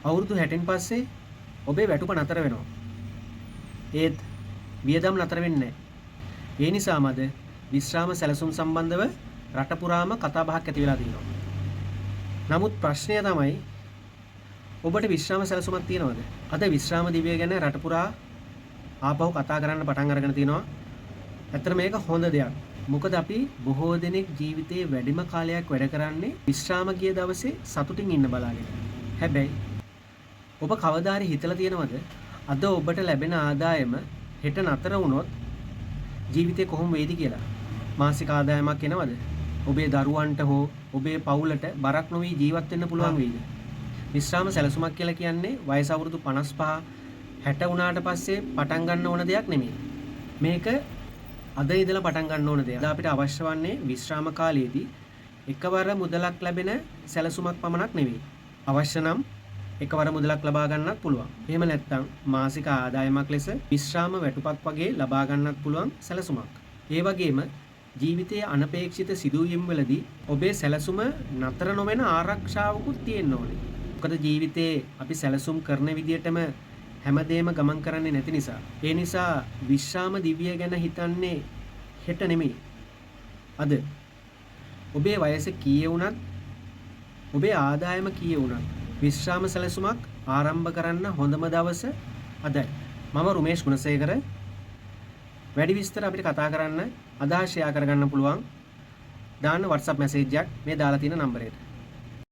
අවුරුදු 60න් පස්සේ ඔබේ වැටුප නතර වෙනවා. ඒත් වියදම් නතර වෙන්නේ නැහැ. ඒ නිසාම අද විශ්‍රාම සැලසුම් සම්බන්ධව රට පුරාම කතා බහක් ඇති වෙලා තියෙනවා. නමුත් ප්‍රශ්නය තමයි ඔබට විශ්‍රාම සැලසුමක් තියෙනවද? අද විශ්‍රාම දිවිය ගැන රට පුරා ආපහු කතා කරන්න පටන් අරගෙන තියෙනවා. ඇත්තට මේක හොඳ දෙයක්. මොකද අපි බොහෝ දෙනෙක් ජීවිතේ වැඩිම කාලයක් වැඩ කරන්නේ විශ්‍රාම ගිය දවසේ සතුටින් ඉන්න බලාගෙන. හැබැයි ඔබ කවදා හරි හිතලා තියෙනවද අද ඔබට ලැබෙන ආදායම හෙට නතර වුණොත් ජීවිතේ කොහොම වෙයිද කියලා? මාසික ආදායමක් එනවද? ඔබේ දරුවන්ට හෝ ඔබේ පවුලට බරක් නොවි ජීවත් වෙන්න පුළුවන් වෙයිද? විශ්‍රාම සැලසුමක් කියලා කියන්නේ වයස අවුරුදු 55 60 වුණාට පස්සේ පටන් ගන්න ඕන දෙයක් නෙමෙයි. මේක අද ඉඳලා පටන් ගන්න ඕන දෙයක්. අපිට අවශ්‍ය වන්නේ විශ්‍රාම කාලයේදී එකවර මුදලක් ලැබෙන සැලසුමක් පමණක් නෙවෙයි. අවශ්‍ය නම් එකවර මුදලක් ලබා ගන්නත් පුළුවන්. එහෙම නැත්නම් මාසික ආදායමක් ලෙස විශ්‍රාම වැටුපක් වගේ ලබා ගන්නත් පුළුවන් සැලසුමක්. ඒ වගේම ජීවිතයේ අනපේක්ෂිත සිදුවීම් වලදී ඔබේ සැලසුම නතර නොවන ආරක්ෂාවකුත් තියෙන්න ඕනේ. මොකද ජීවිතේ අපි සැලසුම් කරන විදිහටම හැමදේම ගමන් කරන්නේ නැති නිසා. ඒ නිසා විශ්‍රාම දිවිය ගැන හිතන්නේ හෙට නෙමෙයි. අද ඔබේ වයස කීයේ වුණත් ඔබේ ආදායම කීයේ වුණත් විශ්‍රාම සැලසුමක් ආරම්භ කරන්න හොඳම දවස අදයි. මම රුමේෂ් ගුණසේකර. වැඩි විස්තර අපිට කතා කරන්න අදහස් ෂෙයා කරගන්න පුළුවන්. දාන්න WhatsApp මැසේජ් එකක් මේ දාලා තියෙන නම්බරයට.